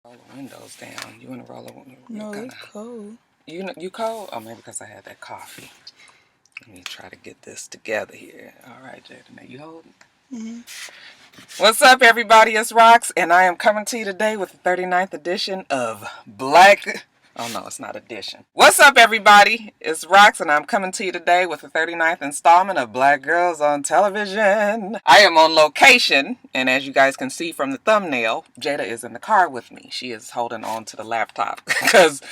Roll the windows down. You want to roll the windows? No, it's cold. You cold? Oh, maybe because I had that coffee. Let me try to get this together here. All right, Jada, now you hold it. What's up, everybody? It's Rox, and I am coming to you today with the 39th edition of Black... Oh, no, it's not edition. What's up, everybody? It's Rox, and I'm coming to you today with the 39th installment of Black Girls on Television. I am on location, and as you guys can see from the thumbnail, Jada is in the car with me. She is holding on to the laptop because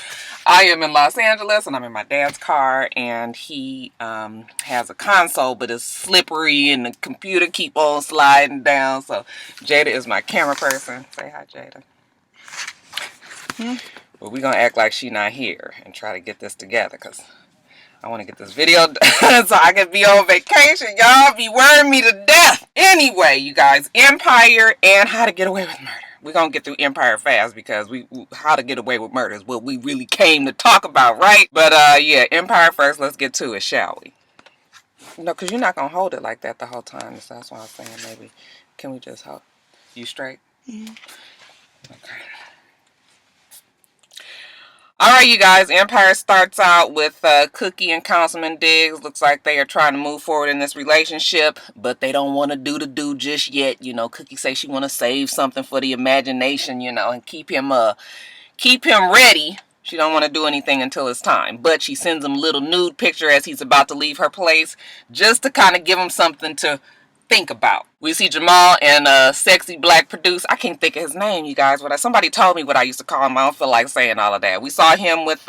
I am in Los Angeles, and I'm in my dad's car, and he has a console, but it's slippery, and the computer keep on sliding down, so Jada is my camera person. Say hi, Jada. But we're going to act like she not here and try to get this together because I want to get this video done so I can be on vacation. Y'all be worrying me to death. Anyway, you guys, Empire and How to Get Away with Murder. We're going to get through Empire fast because How to Get Away with Murder is what we really came to talk about, right? But yeah, Empire first. Let's get to it, shall we? No, because you're not going to hold it like that the whole time. So that's why I was saying maybe, can we just hold you straight? Okay. Alright, you guys, Empire starts out with Cookie and Councilman Diggs. Looks like they are trying to move forward in this relationship, but they don't want to do the do just yet. You know, Cookie says she want to save something for the imagination, you know, and keep him ready. She don't want to do anything until it's time. But she sends him a little nude picture as he's about to leave her place, just to kind of give him something to think about. We see Jamal and a sexy black producer. I can't think of his name, you guys. Somebody told me what I used to call him. I don't feel like saying all of that. We saw him with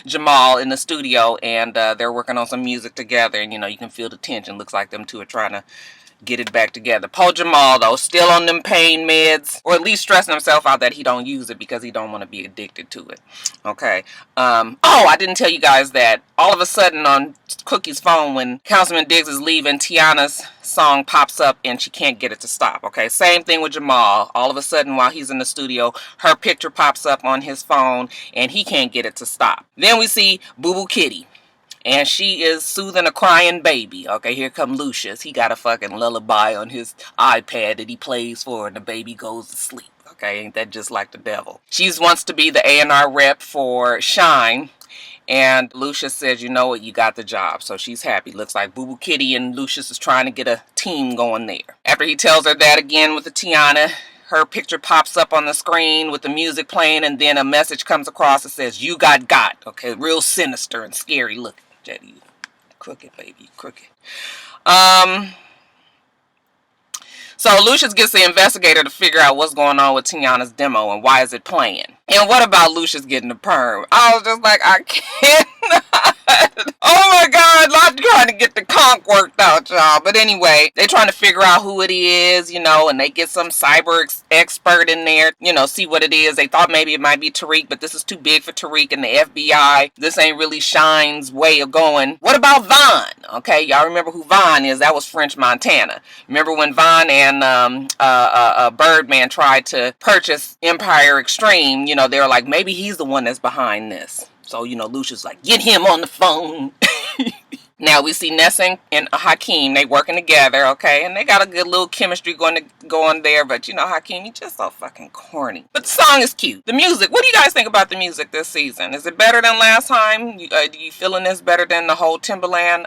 Jamal in the studio, and they're working on some music together. And, you know, you can feel the tension. Looks like them two are trying to get it back together. Poor Jamal, though, still on them pain meds, or at least stressing himself out that he don't use it because he don't want to be addicted to it. Okay. Oh, I didn't tell you guys that all of a sudden on Cookie's phone when Councilman Diggs is leaving, Tiana's song pops up and she can't get it to stop. Okay, same thing with Jamal. All of a sudden while he's in the studio, her picture pops up on his phone and he can't get it to stop. Then we see Boo Boo Kitty. And she is soothing a crying baby. Okay, here come Lucius. He got a fucking lullaby on his iPad that he plays for and the baby goes to sleep. Okay, ain't that just like the devil? She wants to be the A&R rep for Shine. And Lucius says, you know what, you got the job. So she's happy. Looks like Boo Boo Kitty and Lucius is trying to get a team going there. After he tells her that again with the Tiana, her picture pops up on the screen with the music playing, and then a message comes across that says, you got. Okay, real sinister and scary looking. Jetty, you crooked, baby, crooked. So Lucius gets the investigator to figure out what's going on with Tiana's demo and why is it playing. And what about Lucius getting the perm? I was just like, I cannot. Oh my God, not trying to get the conch worked out, y'all. But anyway, they're trying to figure out who it is, you know, and they get some cyber expert in there, you know, see what it is. They thought maybe it might be Tariq, but this is too big for Tariq and the FBI. This ain't really Shine's way of going. What about Vaughn? Okay, y'all remember who Vaughn is? That was French Montana. Remember when Vaughn and Birdman tried to purchase Empire Extreme, you know, they were like, maybe he's the one that's behind this. So, you know, Lucius like, get him on the phone. Now we see Nessa and Hakeem, they working together, okay? And they got a good little chemistry going there, but you know, Hakeem, he's just so fucking corny. But the song is cute. The music, what do you guys think about the music this season? Is it better than last time? Do you feeling this better than the whole Timberland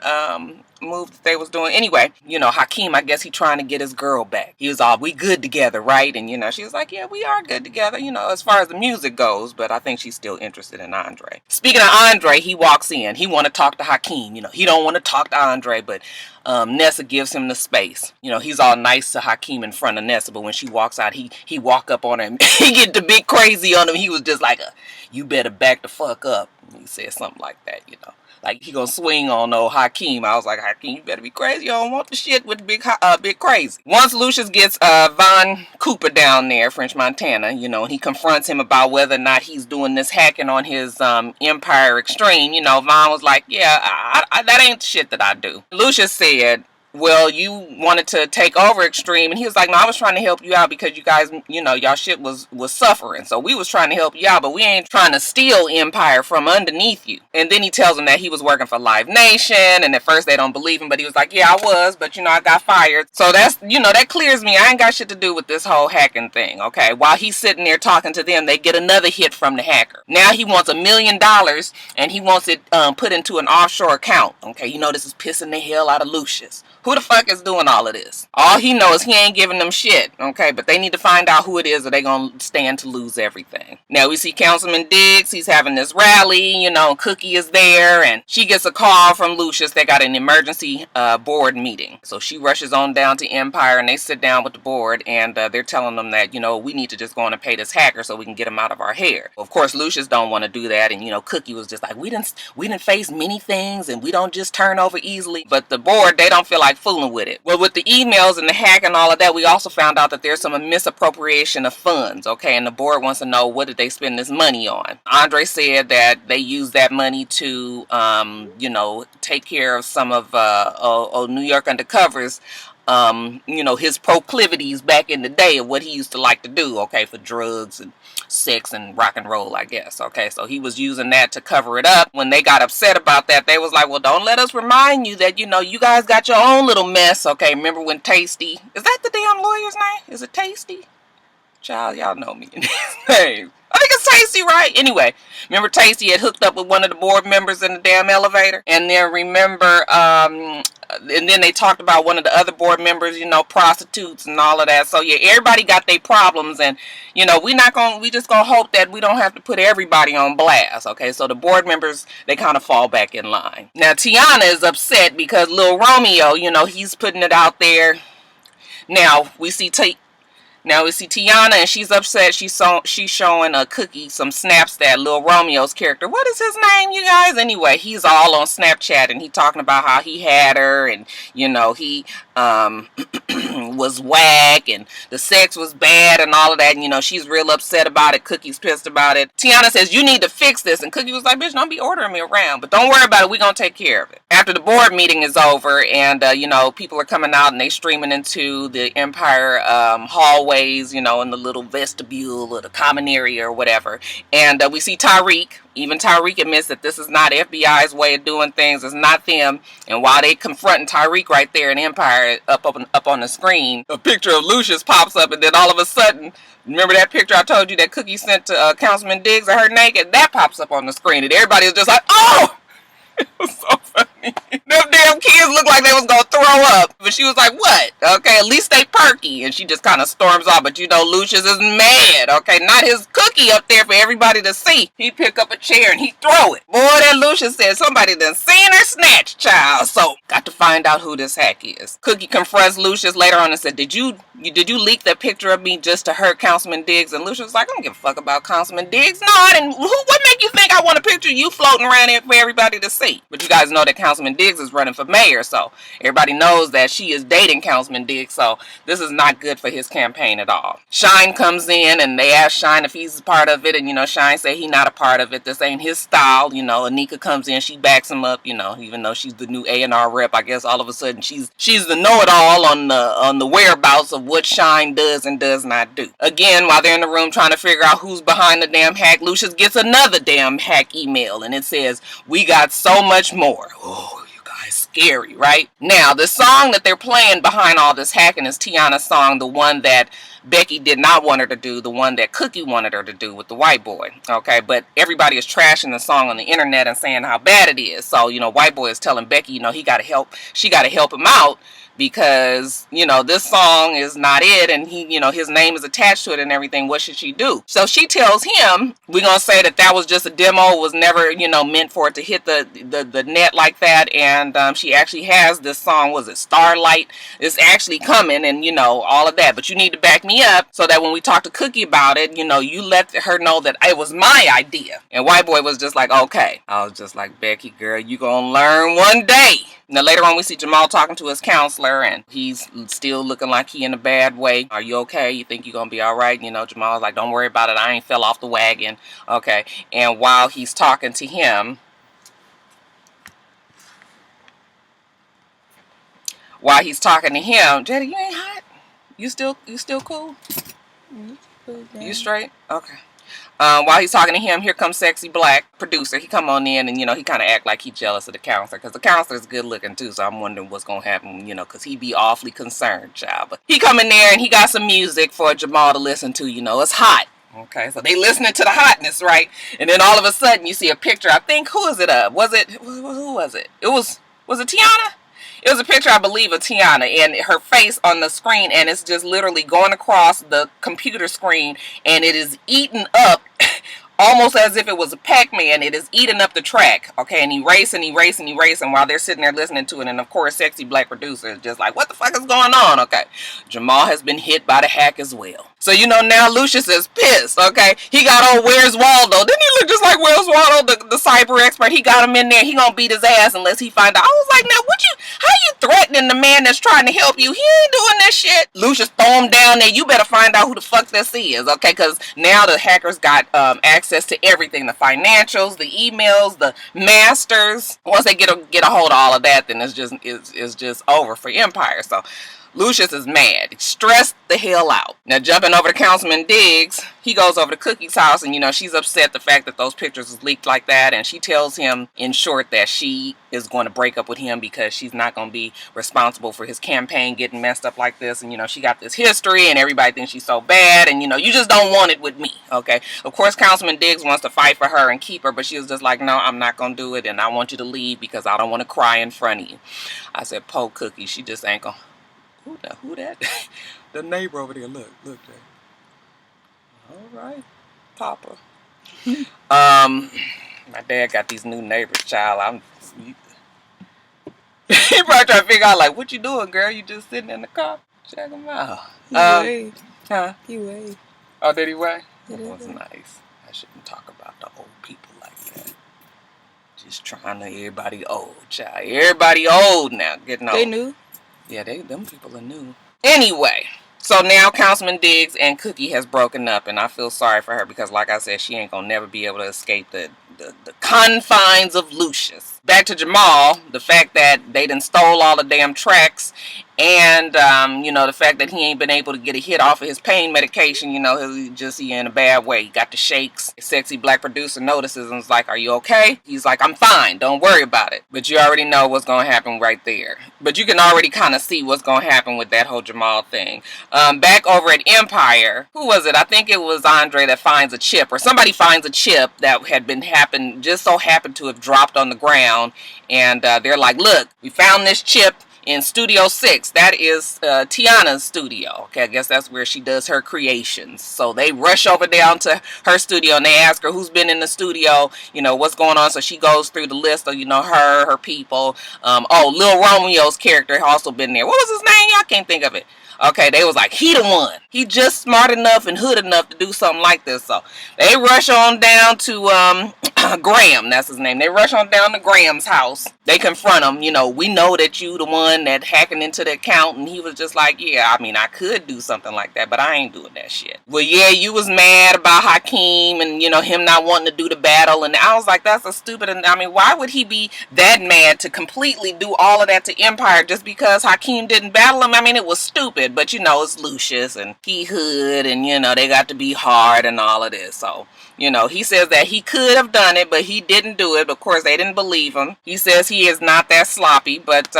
move that they was doing? Anyway, you know, Hakeem, I guess he trying to get his girl back. He was all, we good together, right? And you know, she was like, yeah, we are good together, you know, as far as the music goes, but I think she's still interested in Andre. Speaking of Andre, he walks in. He want to talk to Hakeem. You know, he don't want to talk to Andre, but Nessa gives him the space. You know, he's all nice to Hakeem in front of Nessa, but when she walks out, he walk up on him. He get the big crazy on him. He was just like, you better back the fuck up. He said something like that, you know. Like, he gonna swing on old Hakeem. I was like, Hakeem, you better be crazy. You don't want the shit with the big crazy. Once Lucius gets Von Cooper down there, French Montana, you know, and he confronts him about whether or not he's doing this hacking on his Empire Extreme, you know, Von was like, yeah, that ain't the shit that I do. Lucius said, well, you wanted to take over Extreme. And he was like, no, I was trying to help you out because you guys, you know, y'all shit was suffering. So we was trying to help you out, but we ain't trying to steal Empire from underneath you. And then he tells them that he was working for Live Nation. And at first they don't believe him, but he was like, yeah, I was, but you know, I got fired. So that's, you know, that clears me. I ain't got shit to do with this whole hacking thing. Okay. While he's sitting there talking to them, they get another hit from the hacker. Now he wants $1 million and he wants it put into an offshore account. Okay. You know, this is pissing the hell out of Lucius. Who the fuck is doing all of this? All he knows, he ain't giving them shit, okay? But they need to find out who it is or they gonna stand to lose everything. Now we see Councilman Diggs, he's having this rally, you know, Cookie is there, and she gets a call from Lucius. They got an emergency board meeting. So she rushes on down to Empire and they sit down with the board and they're telling them that, you know, we need to just go on and pay this hacker so we can get him out of our hair. Of course, Lucius don't want to do that, and you know, Cookie was just like, we didn't face many things and we don't just turn over easily. But the board, they don't feel like fooling with it. Well, with the emails and the hack and all of that, we also found out that there's some misappropriation of funds, okay? And the board wants to know, what did they spend this money on? Andre said that they used that money to, you know, take care of some of New York Undercover's you know, his proclivities back in the day of what he used to like to do, okay, for drugs and sex and rock and roll, I guess, okay? So he was using that to cover it up. When they got upset about that, they was like, well, don't let us remind you that, you know, you guys got your own little mess, okay? Remember when Tasty, is that the damn lawyer's name? Is it Tasty? Child, y'all know me in his name. I think it's Tasty, right? Anyway, remember Tasty had hooked up with one of the board members in the damn elevator? And then remember, and then they talked about one of the other board members, you know, prostitutes and all of that. So yeah, everybody got their problems, and you know, we just gonna hope that we don't have to put everybody on blast, okay? So the board members, they kind of fall back in line. Now Tiana is upset because Lil Romeo, you know, he's putting it out there. Now we see Tiana, and she's upset. She's showing a Cookie some snaps that Lil Romeo's character, what is his name, you guys? Anyway, he's all on Snapchat, and he talking about how he had her, and you know, he was whack, and the sex was bad, and all of that. And you know, she's real upset about it. Cookie's pissed about it. Tiana says, you need to fix this, and Cookie was like, bitch, don't be ordering me around, but don't worry about it, we gonna take care of it. After the board meeting is over, and you know, people are coming out and they streaming into the Empire hallways, you know, in the little vestibule or the common area or whatever, and we see Tariq. Even Tariq admits that this is not FBI's way of doing things. It's not them. And while they confronting Tariq right there in Empire up on the screen, a picture of Lucius pops up, and then all of a sudden, remember that picture I told you that Cookie sent to Councilman Diggs of her naked? That pops up on the screen, and everybody is just like, oh! It was so funny. Them damn kids looked like they was gonna throw up. But she was like, what? Okay, at least they perky. And she just kind of storms off. But you know, Lucius is mad. Okay, not his Cookie up there for everybody to see. He pick up a chair and he throw it. Boy, that Lucius said somebody done seen her snatch, child. So, got to find out who this hack is. Cookie confronts Lucius later on and said, did you leak that picture of me just to hurt Councilman Diggs? And Lucius was like, I don't give a fuck about Councilman Diggs. No, I didn't. What make you think I want a picture of you floating around here for everybody to see? But you guys know that Councilman Diggs is running for mayor, so everybody knows that she is dating Councilman Diggs, so this is not good for his campaign at all. Shine comes in, and they ask Shine if he's part of it, and you know, Shine say he not a part of it. This ain't his style. You know, Anika comes in, she backs him up, you know, even though she's the new A&R rep. I guess all of a sudden she's the know-it-all on the whereabouts of what Shine does and does not do. Again, while they're in the room trying to figure out who's behind the damn hack, Lucius gets another damn hack email, and it says, we got so much more. Oh, you guys, scary, right? Now, the song that they're playing behind all this hacking is Tiana's song, the one that Becky did not want her to do, the one that Cookie wanted her to do with the white boy, okay? But everybody is trashing the song on the internet and saying how bad it is. So, you know, white boy is telling Becky, you know, she got to help him out, because, you know, this song is not it, and he, you know, his name is attached to it and everything. What should she do? So she tells him, we're gonna say that was just a demo, was never, you know, meant for it to hit the net like that, and she actually has this song, was it Starlight, it's actually coming, and you know, all of that, but you need to back me up so that when we talk to Cookie about it, you know, you let her know that it was my idea. And white boy was just like, okay. I was just like, Becky girl, you gonna learn one day. Now later on we see Jamal talking to his counselor, and he's still looking like he in a bad way. Are you okay? You think you're gonna be alright? You know, Jamal's like, don't worry about it, I ain't fell off the wagon. Okay. And while he's talking to him, while he's talking to him, Jetty, you ain't hot? You still cool? You straight? Okay. While he's talking to him, here comes sexy black producer. He come on in and, you know, he kind of act like he jealous of the counselor because the counselor's good looking too. So I'm wondering what's going to happen, you know, because he be awfully concerned, child. But he come in there and he got some music for Jamal to listen to. You know, it's hot. Okay, so they listening to the hotness, right? And then all of a sudden you see a picture. I think, who is it of? Who was it? Was it Tiana? It was a picture, I believe, of Tiana and her face on the screen, and it's just literally going across the computer screen, and it is eaten up almost as if it was a Pac-Man. It is eating up the track, okay, and erasing while they're sitting there listening to it. And of course, sexy black producer is just like, what the fuck is going on? Okay, Jamal has been hit by the hack as well. So, you know, now Lucius is pissed, okay? He got on Where's Waldo. Didn't he look just like Where's Waldo, the cyber expert? He got him in there. He gonna beat his ass unless he find out. I was like, now, how you threatening the man that's trying to help you? He ain't doing that shit. Lucius throw him down there. You better find out who the fuck this is, okay? Because now the hackers got access to everything, the financials, the emails, the masters. Once they get a hold of all of that, then it's just over for Empire. So Lucius is mad, stressed the hell out. Now jumping over to Councilman Diggs, he goes over to Cookie's house, and you know she's upset the fact that those pictures was leaked like that, and she tells him in short that she is going to break up with him because she's not going to be responsible for his campaign getting messed up like this. And you know she got this history, and everybody thinks she's so bad, and you know you just don't want it with me, okay? Of course Councilman Diggs wants to fight for her and keep her, but she was just like, no, I'm not going to do it, and I want you to leave because I don't want to cry in front of you. I said, po Cookie, she just ain't gonna. Who that? The neighbor over there. Look there. All right, Papa. My dad got these new neighbors, child. He probably trying to figure out, like, what you doing, girl? You just sitting in the car? Check him out. He waved. Huh? He waved. Oh, did he wave? That was nice. I shouldn't talk about the old people like that. Just trying to, everybody old, child. Everybody old now, getting old. They knew. Yeah, them people are new. Anyway, so now Councilman Diggs and Cookie has broken up, and I feel sorry for her because, like I said, she ain't gonna never be able to escape the confines of Lucius. Back to Jamal, the fact that they done stole all the damn tracks, and you know, the fact that he ain't been able to get a hit off of his pain medication. You know, he in a bad way. He got the shakes. His sexy black producer notices and is like, are you okay? He's like, I'm fine, don't worry about it. But you already know what's gonna happen right there. But you can already kind of see what's gonna happen with that whole Jamal thing. Back over at Empire, who was it? I think it was Andre that finds a chip, or somebody finds a chip that had been just so happened to have dropped on the ground, and they're like, look, we found this chip in Studio 6. That is Tiana's studio. Okay, I guess that's where she does her creations. So they rush over down to her studio and they ask her who's been in the studio, you know, what's going on. So she goes through the list of, you know, her people. Lil Romeo's character also been there. What was his name? I can't think of it. Okay, they was like, he the one. He just smart enough and hood enough to do something like this. So they rush on down to Graham, that's his name. They rush on down to Graham's house. They confront him, you know, we know that you the one that hacking into the account. And he was just like, yeah, I mean, I could do something like that, but I ain't doing that shit. Well, yeah, you was mad about Hakeem and, you know, him not wanting to do the battle. And I was like, that's a stupid, and I mean, why would he be that mad to completely do all of that to Empire just because Hakeem didn't battle him? I mean, it was stupid, but you know, it's Lucius and he hood and, you know, they got to be hard and all of this. So, you know, he says that he could have done it, but he didn't do it. Of course, they didn't believe him. He says he is not that sloppy, but,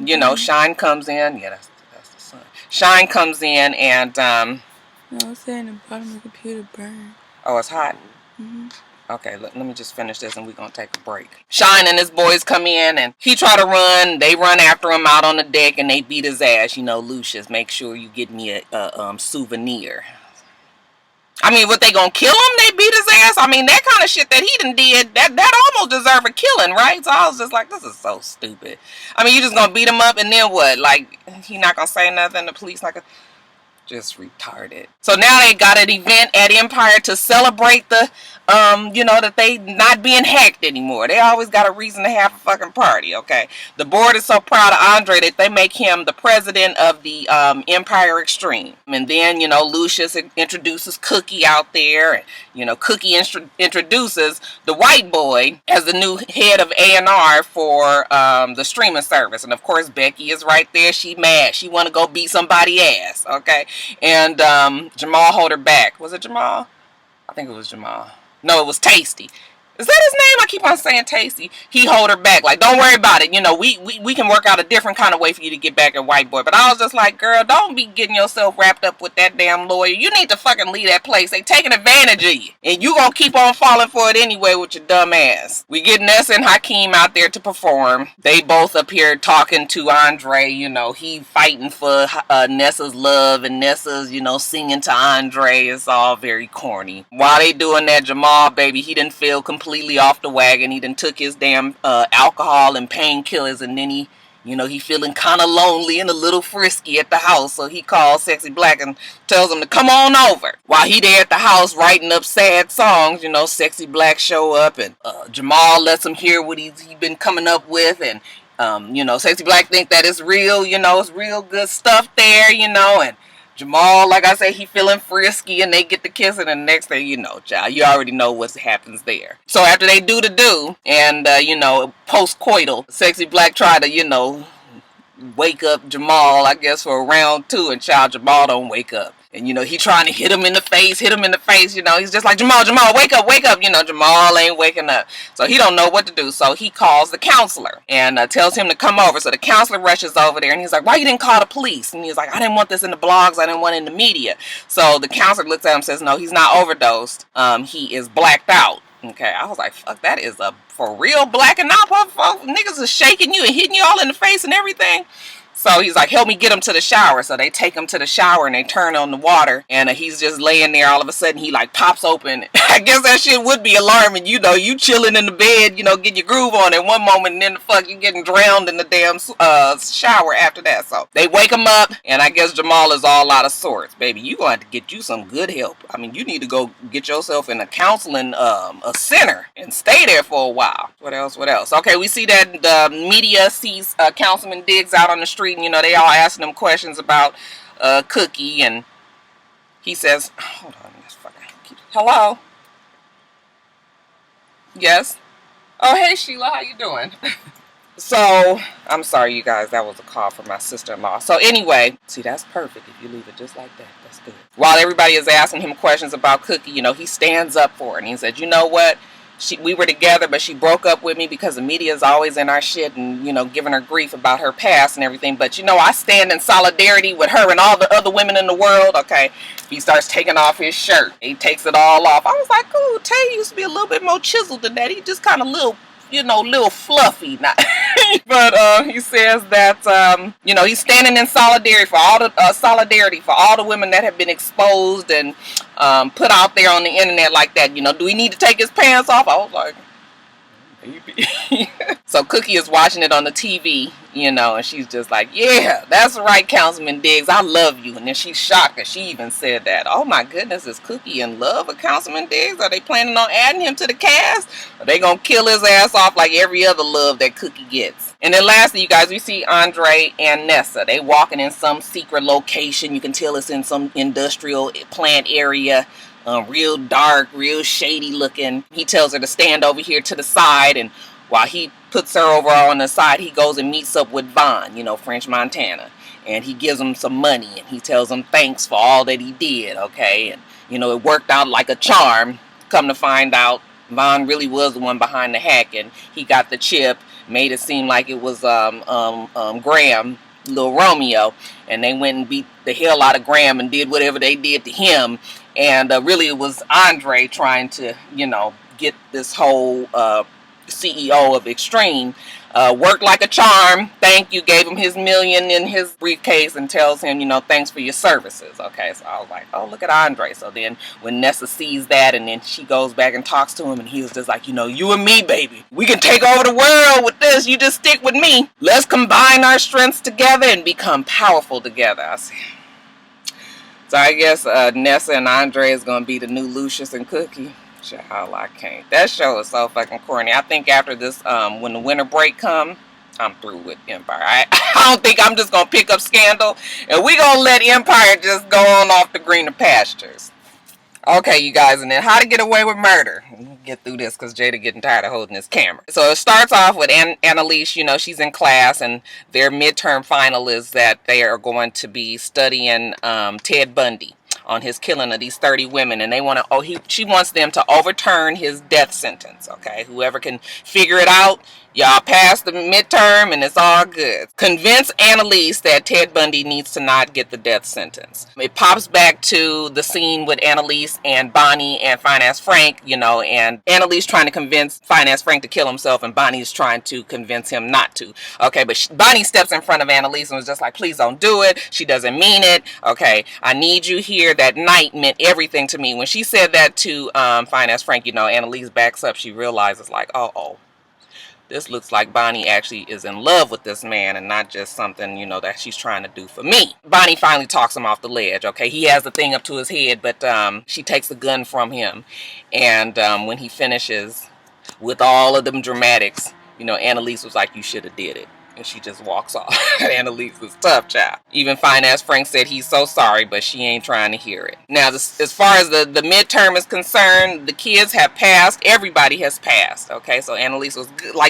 you know, Shine comes in. Yeah, that's the sun. Shine comes in and, No, I'm saying the bottom of the computer burned. Oh, it's hot? Mm-hmm. Okay, let me just finish this and we're going to take a break. Shine and his boys come in and he try to run. They run after him out on the deck and they beat his ass. You know, Lucius, make sure you get me a souvenir. I mean, what, they gonna kill him? They beat his ass? I mean, that kind of shit that he done did, that almost deserve a killing, right? So I was just like, this is so stupid. I mean, you just gonna beat him up and then what? Like, he not gonna say nothing? The police not gonna... Just retarded. So now they got an event at Empire to celebrate the, that they not being hacked anymore. They always got a reason to have a fucking party, okay? The board is so proud of Andre that they make him the president of the Empire Extreme. And then, Lucius introduces Cookie out there. And, Cookie introduces the white boy as the new head of A&R for the streaming service. And, of course, Becky is right there. She mad. She want to go beat somebody's ass, okay? And Jamal hold her back. Was it Jamal? I think it was Jamal. No, it was Tasty. Is that his name? I keep on saying Tasty. He hold her back. Like, don't worry about it. We can work out a different kind of way for you to get back at white boy. But I was just like, girl, don't be getting yourself wrapped up with that damn lawyer. You need to fucking leave that place. They taking advantage of you. And you gonna keep on falling for it anyway with your dumb ass. We get Nessa and Hakeem out there to perform. They both up here talking to Andre. He fighting for Nessa's love. And Nessa's, singing to Andre. It's all very corny. While they doing that, Jamal, baby, he didn't feel completely off the wagon. He done took his damn alcohol and painkillers, and then he feeling kind of lonely and a little frisky at the house. So he calls Sexy Black and tells him to come on over. While he there at the house writing up sad songs, Sexy Black show up, and Jamal lets him hear what he been coming up with, and Sexy Black think that it's real, it's real good stuff there, and Jamal, like I say, he feeling frisky, and they get to kissing, and the next thing child, you already know what happens there. So after they do the do, and post-coital, Sexy Black try to, wake up Jamal, I guess, for round 2, and child, Jamal don't wake up. And, he trying to hit him in the face, he's just like, Jamal, wake up, Jamal ain't waking up. So he don't know what to do. So he calls the counselor and tells him to come over. So the counselor rushes over there, and he's like, why you didn't call the police? And he's like, I didn't want this in the blogs, I didn't want it in the media. So the counselor looks at him and says, no, he's not overdosed. He is blacked out. Okay, I was like, fuck, that is a for real blacking out. Niggas is shaking you and hitting you all in the face and everything. So he's like, help me get him to the shower. So they take him to the shower and they turn on the water. And he's just laying there. All of a sudden, he like pops open. I guess that shit would be alarming. You chilling in the bed, getting your groove on at one moment. And then the fuck, you getting drowned in the damn shower after that. So they wake him up. And I guess Jamal is all out of sorts. Baby, you going to have to get you some good help. I mean, you need to go get yourself in a counseling a center and stay there for a while. What else? Okay, we see that the media sees Councilman Diggs out on the street. They all asking him questions about Cookie, and he says, hold on, hello? Yes? Oh, hey, Sheila, how you doing? So, I'm sorry, you guys, that was a call from my sister-in-law. So anyway, see, that's perfect if you leave it just like that. That's good. While everybody is asking him questions about Cookie, he stands up for her, and he said, you know what? We were together, but she broke up with me because the media is always in our shit and, giving her grief about her past and everything. But, I stand in solidarity with her and all the other women in the world. Okay. He starts taking off his shirt. He takes it all off. I was like, ooh, Tay used to be a little bit more chiseled than that. He just kind of little fluffy. But he says that he's standing in solidarity for all the women that have been exposed and put out there on the internet like that. Do he need to take his pants off? I was like, maybe. So Cookie is watching it on the TV, and she's just like, yeah, that's right, Councilman Diggs, I love you. And then she's shocked that she even said that. Oh my goodness, is Cookie in love with Councilman Diggs? Are they planning on adding him to the cast? Are they gonna kill his ass off like every other love that Cookie gets? And then lastly, you guys, we see Andre and Nessa. They walking in some secret location. You can tell it's in some industrial plant area. Real dark, real shady looking. He tells her to stand over here to the side, and while he puts her over on the side, he goes and meets up with Vaughn, French Montana. And he gives him some money, and he tells him thanks for all that he did, okay? And, it worked out like a charm. Come to find out, Vaughn really was the one behind the hack, and he got the chip, made it seem like it was Graham, little Romeo, and they went and beat the hell out of Graham and did whatever they did to him. And really it was Andre trying to, get this whole CEO of Extreme. Worked like a charm. Thank you. Gave him his $1 million in his briefcase and tells him, thanks for your services. Okay, so I was like, oh, look at Andre. So then when Nessa sees that, and then she goes back and talks to him, and he was just like, you and me, baby. We can take over the world with this. You just stick with me. Let's combine our strengths together and become powerful together. I said, So I guess Nessa and Andre is gonna be the new Lucius and Cookie. Child, I can't. That show is so fucking corny. I think after this, when the winter break come, I'm through with Empire. I don't think I'm just gonna pick up Scandal, and we gonna let Empire just go on off the greener pastures. Okay, you guys, and then How to Get Away with Murder. Get through this because Jada getting tired of holding this camera. So it starts off with Annalise. You know, she's in class, and their midterm final is that they are going to be studying Ted Bundy on his killing of these 30 women, and they want to. She wants them to overturn his death sentence. Okay, whoever can figure it out, y'all pass the midterm and it's all good. Convince Annalise that Ted Bundy needs to not get the death sentence. It pops back to the scene with Annalise and Bonnie and Finance Frank, you know, and Annalise trying to convince Finance Frank to kill himself, and Bonnie's trying to convince him not to. Okay, but Bonnie steps in front of Annalise and was just like, please don't do it. She doesn't mean it. Okay, I need you here. That night meant everything to me. When she said that to Finance Frank, you know, Annalise backs up. She realizes like, oh, this looks like Bonnie actually is in love with this man and not just something, you know, that she's trying to do for me. Bonnie finally talks him off the ledge. Okay, he has the thing up to his head, but she takes the gun from him. And when he finishes with all of them dramatics, you know, Annalise was like, you should have did it. And she just walks off. Annalise is tough, child. Even Finance Frank said he's so sorry, but she ain't trying to hear it. Now, as far as the midterm is concerned, the kids have passed. Everybody has passed. Okay, so Annalise was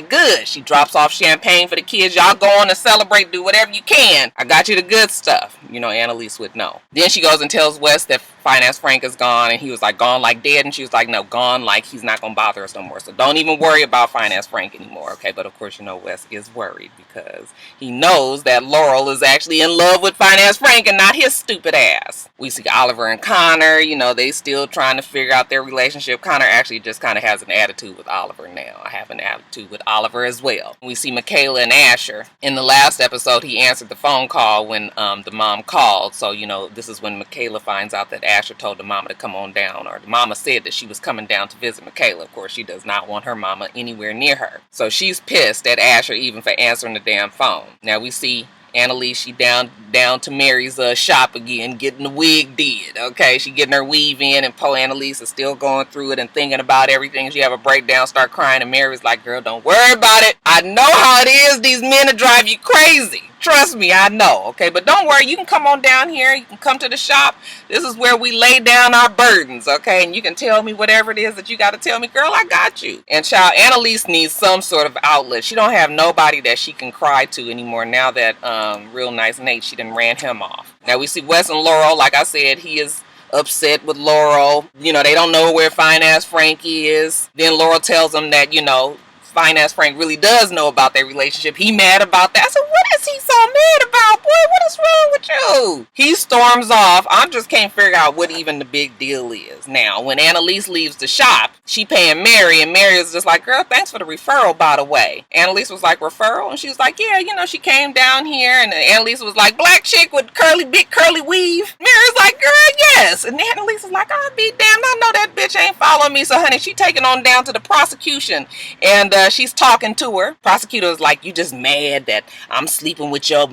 good. She drops off champagne for the kids. Y'all go on to celebrate, do whatever you can. I got you the good stuff. You know, Annalise would know. Then she goes and tells Wes that Finance Frank is gone, and he was like, gone like dead, and she was like, no, gone like he's not gonna bother us no more. So don't even worry about Finance Frank anymore. Okay, but of course, you know, Wes is worried because he knows that Laurel is actually in love with Finance Frank and not his stupid ass. We see Oliver and Connor, you know, they still trying to figure out their relationship. Connor actually just kind of has an attitude with Oliver now. I have an attitude with Oliver as well. We see Michaela and Asher. In the last episode, he answered the phone call when the mom called. So, you know, this is when Michaela finds out that Asher told the mama to come on down, or the mama said that she was coming down to visit Michaela. Of course, she does not want her mama anywhere near her. So she's pissed at Asher even for answering the damn phone. Now we see Annalise, she down to Mary's shop again, getting the wig did. Okay, she getting her weave in, and poor Annalise is still going through it and thinking about everything. She have a breakdown, start crying, and Mary's like, girl, don't worry about it. I know how it is. These men will drive you crazy. Trust me, I know. Okay, but don't worry. You can come on down here. You can come to the shop. This is where we lay down our burdens, okay? And you can tell me whatever it is that you got to tell me. Girl, I got you. And child, Annalise needs some sort of outlet. She don't have nobody that she can cry to anymore now that Real Nice Nate, she done ran him off. Now we see Wes and Laurel. Like I said, he is upset with Laurel. You know, they don't know where Finance Frank is. Then Laurel tells them that, you know, Finance Frank really does know about their relationship. He mad about that. I said, what is he so mad about, boy? What is wrong with you? He storms off. I just can't figure out what even the big deal is. Now, when Annalise leaves the shop, she paying Mary, and Mary is just like, girl, thanks for the referral, by the way. Annalise was like, referral? And she was like, yeah, you know, she came down here, and Annalise was like, black chick with big curly weave. Mary's like, girl, yes. And Annalise was like, I'll be damned, I know that bitch ain't following me. So, honey, she taking on down to the prosecution, and she's talking to her. Prosecutor was like, you just mad that I'm sleeping with your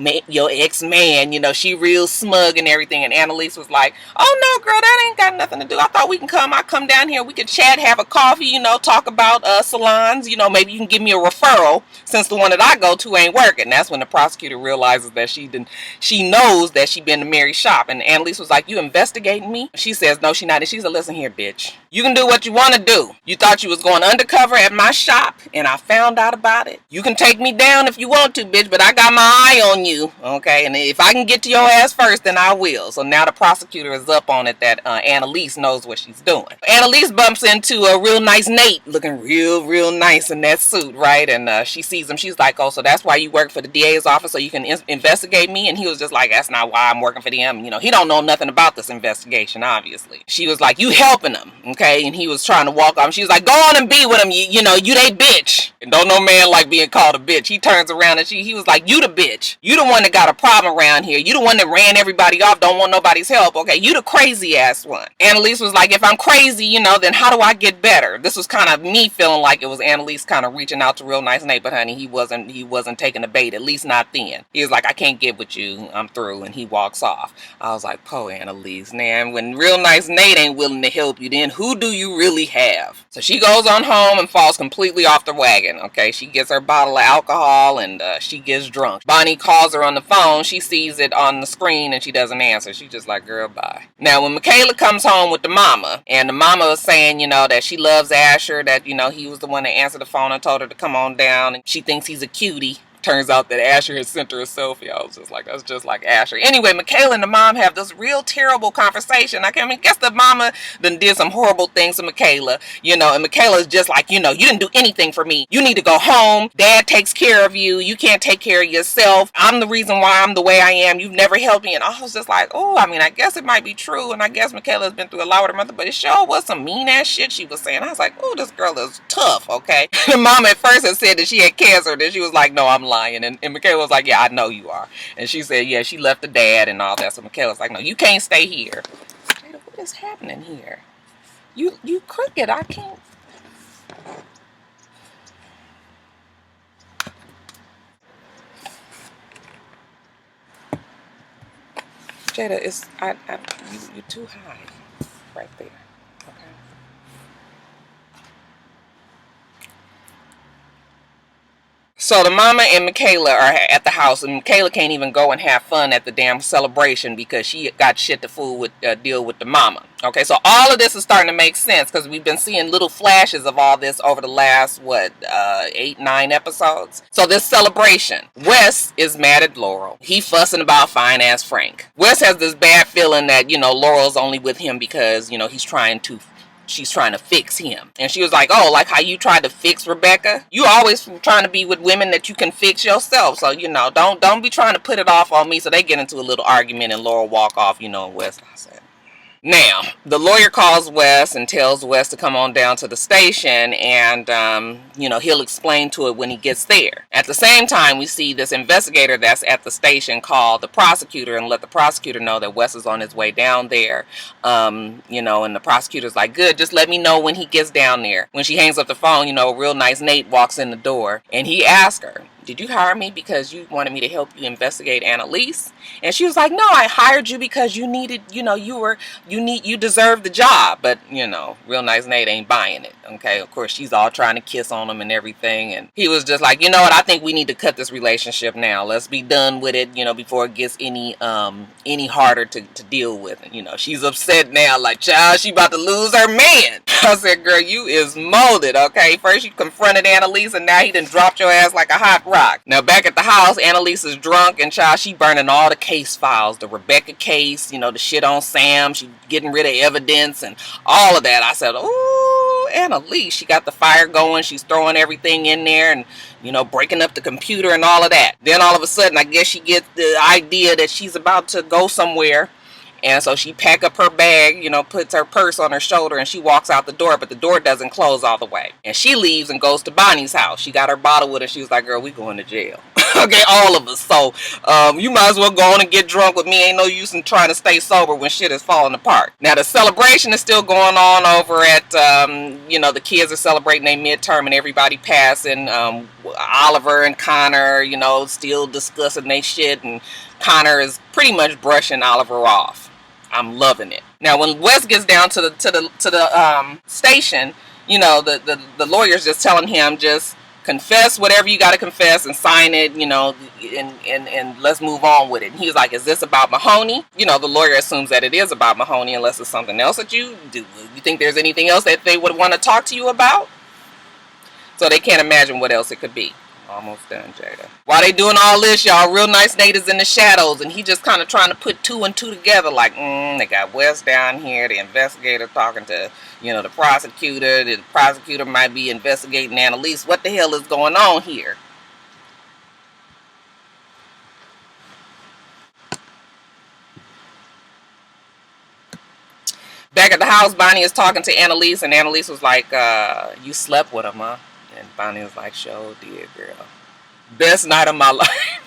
ex-man. You know, she real smug and everything. And Annalise was like, oh, no, girl, that ain't got nothing to do. I thought we can I come down here, we can chat, have a coffee, you know, talk about salons. You know, maybe you can give me a referral since the one that I go to ain't working. That's when the prosecutor realizes that she knows that she been to Mary's shop. And Annalise was like, you investigating me? She says, no, she not. And she said, listen here, bitch. You can do what you want to do. You thought you was going undercover at my shop, and I found out about it. You can take me down if you want to, bitch, but I got my eye on you, okay? And if I can get to your ass first, then I will. So now the prosecutor is up on it that Annalise knows what she's doing. Annalise bumps into a Real Nice Nate, looking real nice in that suit, right? And she sees him. She's like, oh, so that's why you work for the DA's office, so you can investigate me? And he was just like, that's not why I'm working for them. You know, he don't know nothing about this investigation, obviously. She was like, you helping him, okay? And he was trying to walk off. She was like, go on and be with him. You know, you they bitch. And don't no man like being called a bitch. He turns around and he was like, you the bitch. You the one that got a a problem around here. You the one that ran everybody off, don't want nobody's help. Okay, you the crazy ass one. Analise was like, if I'm crazy, you know, then how do I get better? This was kind of me feeling like it was Analise kind of reaching out to Real Nice Nate, but honey, he wasn't taking the bait, at least not then. He was like, I can't get with you, I'm through, and he walks off. I was like, po Analise, man, when Real Nice Nate ain't willing to help you, then who do you really have? So she goes on home and falls completely off the wagon. Okay, she gets her bottle of alcohol and she gets drunk. Bonnie calls her on the phone. She sees it on the screen and she doesn't answer. She's just like, girl, bye. Now when Michaela comes home with the mama, and the mama was saying, you know, that she loves Asher, that, you know, he was the one that answered the phone and told her to come on down, and she thinks he's a cutie. Turns out that Asher had sent her a selfie. I was just like, that's just like Asher. Anyway, Michaela and the mom have this real terrible conversation. I guess the mama then did some horrible things to Michaela, you know, and Michaela is just like, you know, you didn't do anything for me. You need to go home. Dad takes care of you. You can't take care of yourself. I'm the reason why I'm the way I am. You've never helped me. And I was just like, oh, I mean, I guess it might be true. And I guess Michaela has been through a lot with her mother, but it sure was some mean ass shit she was saying. I was like, oh, this girl is tough, okay? The mom at first had said that she had cancer. Then she was like, no, I'm lying. And Michaela was like, yeah, I know you are. And she said, yeah, she left the dad and all that. So Michaela was like, no, you can't stay here. Jada, what is happening here? You crooked. I can't. Jada, it's you're too high right there. Okay. So the mama and Michaela are at the house, and Michaela can't even go and have fun at the damn celebration because she got shit to fool with, deal with the mama. Okay, so all of this is starting to make sense because we've been seeing little flashes of all this over the last, 8, 9 episodes. So this celebration, Wes is mad at Laurel. He fussing about fine ass Frank. Wes has this bad feeling that, you know, Laurel's only with him because, you know, she's trying to fix him. And she was like, oh, like how you tried to fix Rebecca? You always trying to be with women that you can fix yourself. So, you know, don't be trying to put it off on me. So they get into a little argument and Laurel walk off, you know, and Wes said. Now, the lawyer calls Wes and tells Wes to come on down to the station and, you know, he'll explain to it when he gets there. At the same time, we see this investigator that's at the station call the prosecutor and let the prosecutor know that Wes is on his way down there. You know, and the prosecutor's like, good, just let me know when he gets down there. When she hangs up the phone, you know, Real Nice Nate walks in the door and he asks her, did you hire me because you wanted me to help you investigate Analise? And she was like, no, I hired you because you needed, you know, you deserve the job. But, you know, Real Nice Nate ain't buying it. Okay, of course, she's all trying to kiss on him and everything. And he was just like, you know what, I think we need to cut this relationship now. Let's be done with it, you know, before it gets any harder to deal with. And, you know, she's upset now, like, child, she about to lose her man. I said, girl, you is molded, okay? First you confronted Analise and now he done dropped your ass like a hot rock. Now back at the house, Analise is drunk and child, she burning all the case files. The Rebecca case, you know, the shit on Sam. She getting rid of evidence and all of that. I said, ooh, Analise, she got the fire going. She's throwing everything in there and, you know, breaking up the computer and all of that. Then all of a sudden, I guess she gets the idea that she's about to go somewhere. And so she pack up her bag, you know, puts her purse on her shoulder and she walks out the door, but the door doesn't close all the way. And she leaves and goes to Bonnie's house. She got her bottle with her. She was like, girl, we going to jail. Okay, all of us. So you might as well go on and get drunk with me. Ain't no use in trying to stay sober when shit is falling apart. Now the celebration is still going on over at, you know, the kids are celebrating their midterm and everybody passing. Oliver and Connor, you know, still discussing their shit. And Connor is pretty much brushing Oliver off. I'm loving it. Now, when Wes gets down to the station, you know, the lawyer's just telling him, just confess whatever you got to confess and sign it, you know, and let's move on with it. And he's like, is this about Mahoney? You know, the lawyer assumes that it is about Mahoney unless it's something else that you do. You think there's anything else that they would want to talk to you about? So they can't imagine what else it could be. Almost done, Jada. While they doing all this, y'all, Real Nice Nate is in the shadows, and he just kind of trying to put 2 and 2 together, like, they got Wes down here, the investigator talking to, you know, the prosecutor. The prosecutor might be investigating Analise. What the hell is going on here? Back at the house, Bonnie is talking to Analise, and Analise was like, you slept with him, huh? And Bonnie was like, sure did, girl. Best night of my life.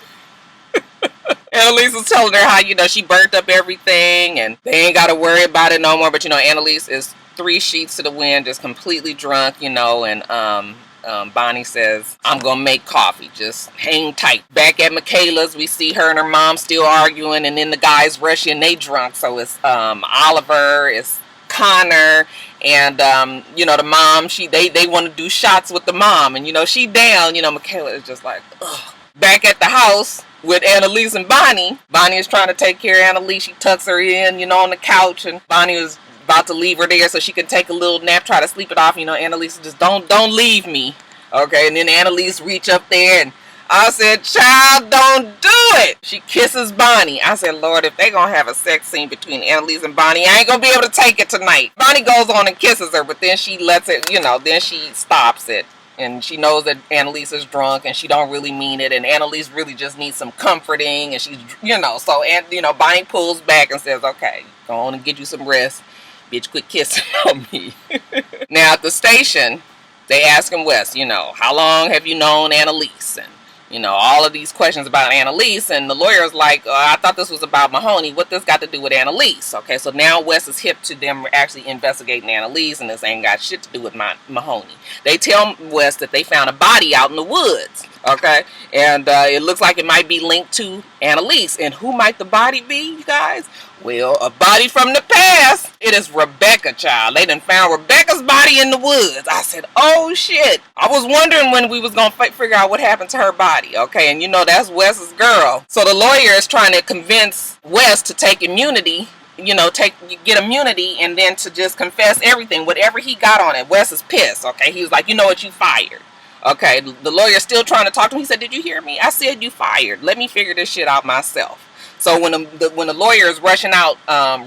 Annalise was telling her how, she burnt up everything and they ain't got to worry about it no more. But, Annalise is 3 sheets to the wind, just completely drunk, and Bonnie says, I'm going to make coffee. Just hang tight. Back at Michaela's, we see her and her mom still arguing, and then the guys rush in, they drunk. So it's Oliver, it's Connor, and the mom, they want to do shots with the mom, and she down. Michaela is just like, ugh. Back at the house with Annalise and Bonnie is trying to take care of Annalise. She tucks her in, on the couch, and Bonnie was about to leave her there so she can take a little nap, try to sleep it off. Annalise just don't leave me, okay? And then Annalise reach up there, and I said, child, don't do it. She kisses Bonnie. I said, Lord, if they gonna have a sex scene between Annalise and Bonnie, I ain't gonna be able to take it tonight. Bonnie goes on and kisses her, but then she lets it, then she stops it. And she knows that Annalise is drunk and she don't really mean it. And Annalise really just needs some comforting. And she's, so, Bonnie pulls back and says, okay, go on and get you some rest. Bitch, quit kissing on me. Now, at the station, they ask him, Wes, how long have you known Annalise? And, all of these questions about Annalise. And the lawyer's like, I thought this was about Mahoney. What this got to do with Annalise? Okay, so now Wes is hip to them actually investigating Annalise, and this ain't got shit to do with Mahoney. They tell Wes that they found a body out in the woods. Okay, and it looks like it might be linked to Annalise. And who might the body be, you guys? Well, a body from the past. It is Rebecca, child. They done found Rebecca's body in the woods. I said, oh shit. I was wondering when we was going to figure out what happened to her body. Okay, and that's Wes's girl. So the lawyer is trying to convince Wes to take immunity, get immunity, and then to just confess everything, whatever he got on it. Wes is pissed, okay? He was like, you know what, you fired. Okay, the lawyer's still trying to talk to him. He said, did you hear me? I said you fired. Let me figure this shit out myself. So when the lawyer is rushing out,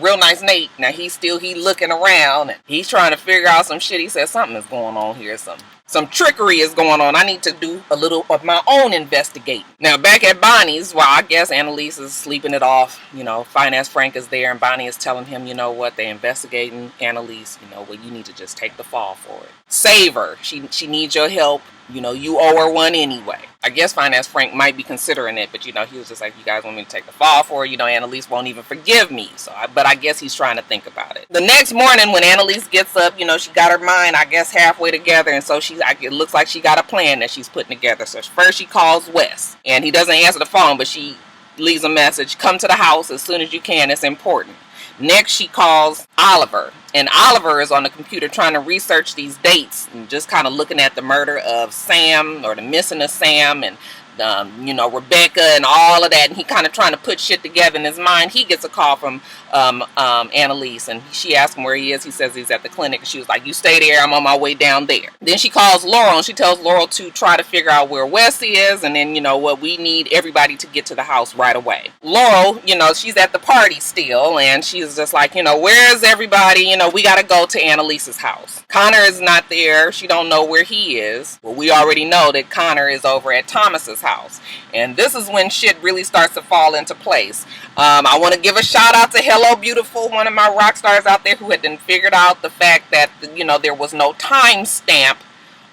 Real Nice Nate, now he looking around, and he's trying to figure out some shit. He says, something is going on here. Some trickery is going on. I need to do a little of my own investigating. Now, back at Bonnie's, well, I guess Annalise is sleeping it off. Finance Frank is there, and Bonnie is telling him, you know what, they're investigating Annalise. Well, you need to just take the fall for it. Save her. She needs your help. You owe her one anyway. I guess Finance Frank might be considering it, but, he was just like, you guys want me to take the fall for it? Annalise won't even forgive me. But I guess he's trying to think about it. The next morning when Annalise gets up, she got her mind, I guess, halfway together. And so it looks like she got a plan that she's putting together. So first she calls Wes, and he doesn't answer the phone, but she leaves a message. Come to the house as soon as you can. It's important. Next, she calls Oliver, and Oliver is on the computer trying to research these dates and just kind of looking at the murder of Sam, or the missing of Sam, and Rebecca and all of that, and he kind of trying to put shit together in his mind. He gets a call from Annalise, and she asks him where he is. He says he's at the clinic, and she was like, you stay there, I'm on my way down there. Then she calls Laurel, and she tells Laurel to try to figure out where Wes is, and then we need everybody to get to the house right away. Laurel, she's at the party still, and she's just like, where is everybody? We gotta go to Annalise's house. Connor is not there. She don't know where he is. Well, we already know that Connor is over at Thomas's house, and this is when shit really starts to fall into place. I want to give a shout out to Hello Beautiful, one of my rock stars out there, who had then figured out the fact that there was no time stamp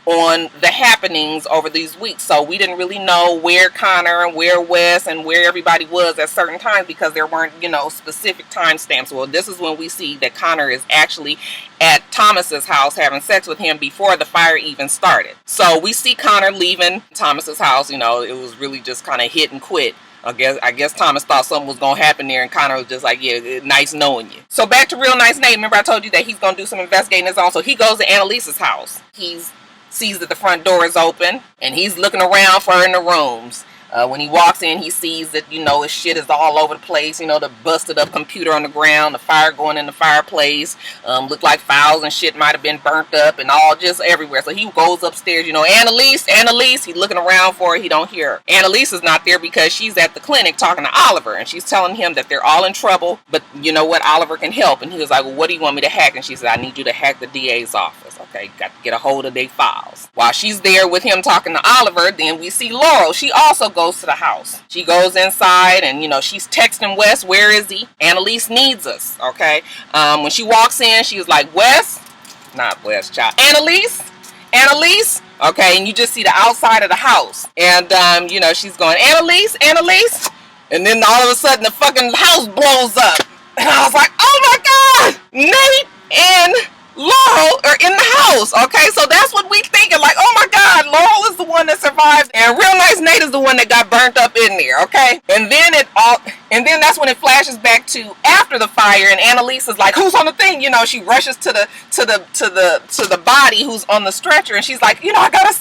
on the happenings over these weeks. So we didn't really know where Connor and where Wes and where everybody was at certain times, because there weren't specific time stamps. Well, this is when we see that Connor is actually at Thomas's house having sex with him before the fire even started. So we see Connor leaving Thomas's house. It was really just kind of hit and quit. I guess Thomas thought something was going to happen there, and Connor was just like, yeah, nice knowing you. So back to Real Nice Nate. Remember I told you that he's going to do some investigating his own. So he goes to Annalise's house. He sees that the front door is open, and he's looking around for her in the rooms. When he walks in, he sees that, his shit is all over the place. The busted up computer on the ground, the fire going in the fireplace. Looked like files and shit might have been burnt up and all just everywhere. So he goes upstairs, Annalise. He's looking around for her. He don't hear her. Annalise is not there because she's at the clinic talking to Oliver, and she's telling him that they're all in trouble, but you know what? Oliver can help. And he was like, well, what do you want me to hack? And she said, I need you to hack the DA's office. Okay, got to get a hold of their files. While she's there with him talking to Oliver, then we see Laurel. She also goes to the house. She goes inside, and she's texting Wes, where is he? Annalise needs us. Okay, when she walks in, she's like, Wes, not Wes, child, Annalise. Okay, and you just see the outside of the house, and she's going, Annalise. And then all of a sudden the fucking house blows up. And I was like, oh my God, Nate and Laurel are in the house. Okay, so that's what we thinking. Like, oh my God, Laurel is the one that survived, and Real Nice Nate is the one that got burnt up in there. Okay, and then that's when it flashes back to after the fire, and Analise is like, who's on the thing? You know, she rushes to the body who's on the stretcher, and she's like, you know, I gotta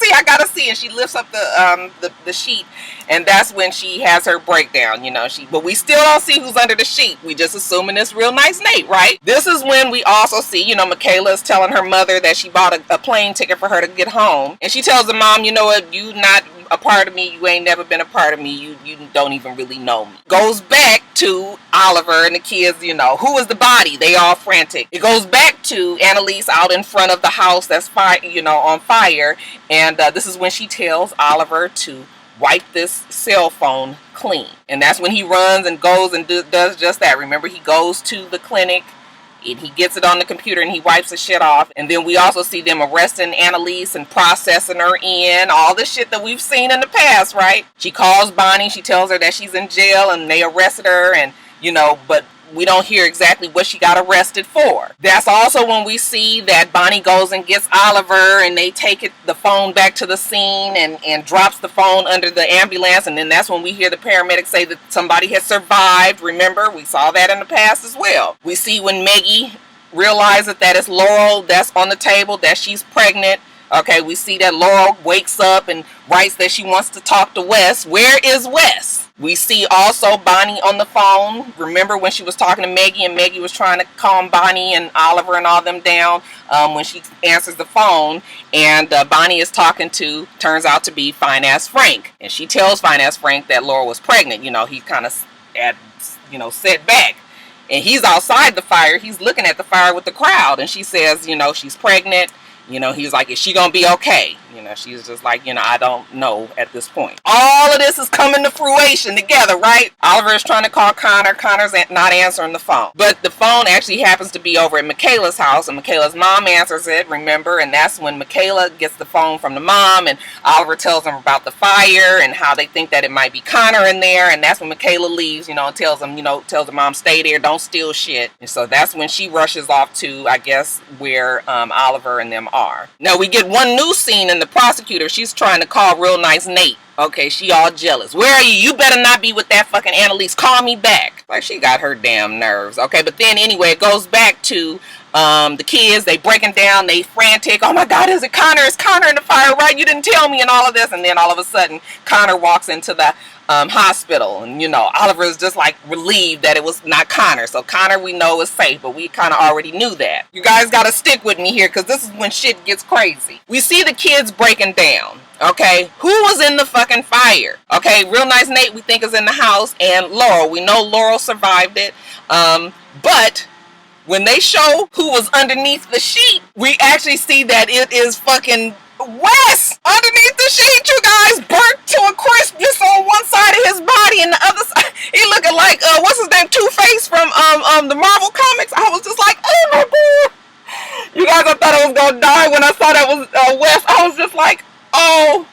see, and she lifts up the sheet, and that's when she has her breakdown. You know, but we still don't see who's under the sheet. We just assuming it's Real Nice Nate, right? This is when we also see, you know, Michaela is telling her mother that she bought a plane ticket for her to get home, and she tells the mom, you know what, you not a part of me, you ain't never been a part of me, you don't even really know me. Goes back to Oliver and the kids, you know, who is the body? They all frantic. It goes back to Analise out in front of the house that's on fire, and this is when she tells Oliver to wipe this cell phone clean, and that's when he runs and goes and does just that. Remember, he goes to the clinic and he gets it on the computer and he wipes the shit off. And then we also see them arresting Analise and processing her in all the shit that we've seen in the past, right? She calls Bonnie, she tells her that she's in jail and they arrested her, and you know, but we don't hear exactly what she got arrested for. That's also when we see that Bonnie goes and gets Oliver, and they take the phone back to the scene and drops the phone under the ambulance, and then that's when we hear the paramedics say that somebody has survived. Remember, we saw that in the past as well. We see when Maggie realizes that it's Laurel that's on the table, that she's pregnant. Okay, we see that Laurel wakes up and writes that she wants to talk to Wes. Where is Wes? We see also Bonnie on the phone. Remember when she was talking to Maggie and Maggie was trying to calm Bonnie and Oliver and all them down when she answers the phone, and Bonnie is talking to, turns out to be Fine Ass Frank, and she tells Fine Ass Frank that Laurel was pregnant. You know, he's kind of set back, and he's outside the fire. He's looking at the fire with the crowd, and she says, you know, she's pregnant. You know, he's like, is she gonna be okay? You know, she's just like, you know, I don't know at this point. All of this is coming to fruition together, right? Oliver is trying to call Connor. Connor's not answering the phone. But the phone actually happens to be over at Michaela's house, and Michaela's mom answers it, remember? And that's when Michaela gets the phone from the mom, and Oliver tells them about the fire and how they think that it might be Connor in there. And that's when Michaela leaves, you know, and tells the mom, stay there, don't steal shit. And so that's when she rushes off to, I guess, where Oliver and them are. Now we get one new scene in the prosecutor. She's trying to call Real Nice Nate. Okay, she all jealous. Where are you? You better not be with that fucking Analise. Call me back. Like, she got her damn nerves. Okay, but then anyway, it goes back to the kids. They breaking down. They frantic. Oh my God, is it Connor? Is Connor in the fire, right? You didn't tell me, and all of this. And then all of a sudden, Connor walks into the hospital, and you know, Oliver is just like relieved that it was not Connor. So Connor, we know, is safe, but we kind of already knew that. You guys got to stick with me here, because this is when shit gets crazy. We see the kids breaking down. Okay, who was in the fucking fire? Okay, Real Nice Nate we think is in the house, and Laurel, we know Laurel survived it, but when they show who was underneath the sheet, we actually see that it is fucking Wes underneath the sheet, you guys, burnt to a crisp just on one side of his body, and the other side he looking like what's his name, Two-Face from the Marvel comics. I was just like, oh my God, you guys, I thought I was gonna die when I saw that was Wes. I was just like, oh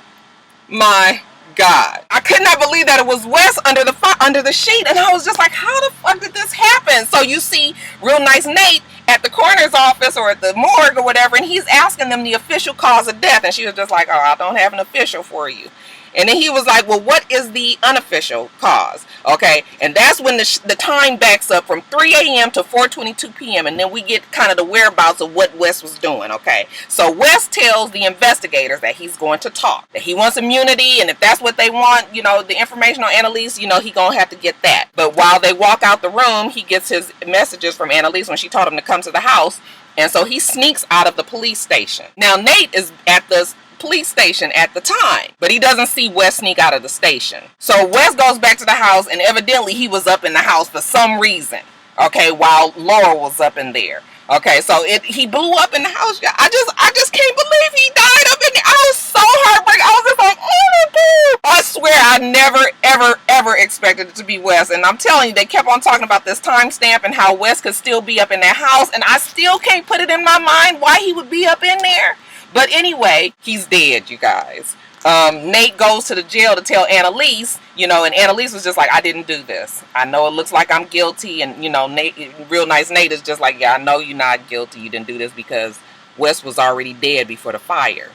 my God, I could not believe that it was Wes under the sheet, and I was just like, how the fuck did this happen? So you see Real Nice Nate at the coroner's office or at the morgue or whatever, and he's asking them the official cause of death, and she was just like, oh, I don't have an official for you. And then he was like, well, what is the unofficial cause? Okay, and that's when the time backs up from 3 a.m. to 4:22 p.m. And then we get kind of the whereabouts of what Wes was doing, okay? So Wes tells the investigators that he's going to talk, that he wants immunity, and if that's what they want, you know, the information on Analise, you know, he gonna have to get that. But while they walk out the room, he gets his messages from Analise when she told him to come to the house, and so he sneaks out of the police station. Now Nate is at the police station at the time, but he doesn't see Wes sneak out of the station. So Wes goes back to the house, and evidently he was up in the house for some reason, okay, while Laurel was up in there. Okay, so he blew up in the house. I just can't believe he died up in there. I was so heartbroken. I was just like, oh my God. I swear I never ever expected it to be Wes. And I'm telling you, they kept on talking about this timestamp and how Wes could still be up in that house, and I still can't put it in my mind why he would be up in there. But anyway, he's dead, you guys. Nate goes to the jail to tell Analise, you know, and Analise was just like, I didn't do this. I know it looks like I'm guilty. And, you know, Nate, real nice Nate is just like, yeah, I know you're not guilty. You didn't do this because Wes was already dead before the fire.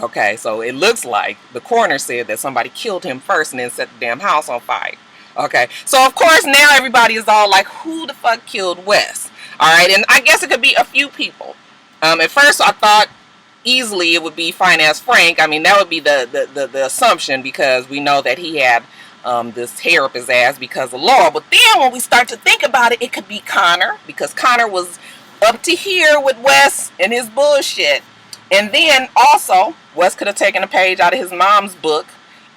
Okay, so it looks like the coroner said that somebody killed him first and then set the damn house on fire. Okay, so of course now everybody is all like, who the fuck killed Wes? All right, and I guess it could be a few people. At first I thought easily it would be Finance Frank. I mean, that would be the assumption, because we know that he had this hair up his ass because of law. But then when we start to think about it, it could be Connor, because Connor was up to here with Wes and his bullshit. And then also Wes could have taken a page out of his mom's book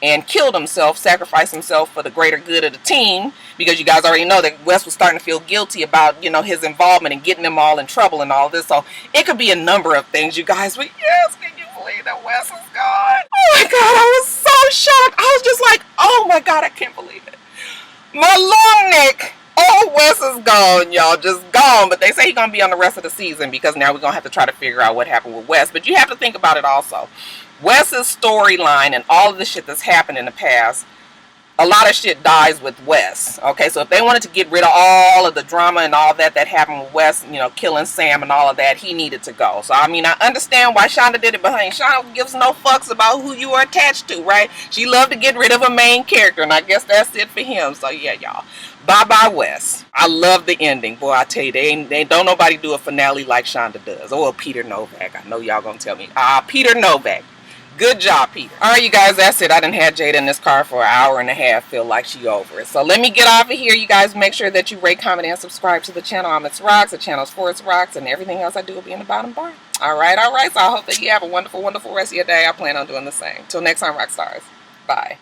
and killed himself, sacrificed himself for the greater good of the team, because you guys already know that Wes was starting to feel guilty about, you know, his involvement and getting them all in trouble and all this. So it could be a number of things, you guys. But yes, can you believe that Wes is gone? Oh my God, I was so shocked. I was just like, oh my God, I can't believe it. My long neck. Oh, Wes is gone, y'all, just gone. But they say he's going to be on the rest of the season, because now we're going to have to try to figure out what happened with Wes. But you have to think about it also. Wes's storyline and all of the shit that's happened in the past, a lot of shit dies with Wes. Okay, so if they wanted to get rid of all of the drama and all that happened with Wes, you know, killing Sam and all of that, he needed to go. So, I mean, I understand why Shonda did it, but honey, Shonda gives no fucks about who you are attached to, right? She loved to get rid of a main character, and I guess that's it for him. So, yeah, y'all. Bye-bye, Wes. I love the ending. Boy, I tell you, they don't nobody do a finale like Shonda does. Or Peter Novak. I know y'all gonna tell me. Peter Novak. Good job, Peter. Alright, you guys, that's it. I done had Jada in this car for an hour and a half. Feel like she over it. So let me get off of here. You guys make sure that you rate, comment, and subscribe to the channel. I'm itsrox. The channel's for itsrox, and everything else I do will be in the bottom bar. Alright. So I hope that you have a wonderful, wonderful rest of your day. I plan on doing the same. Till next time, Roxstars. Bye.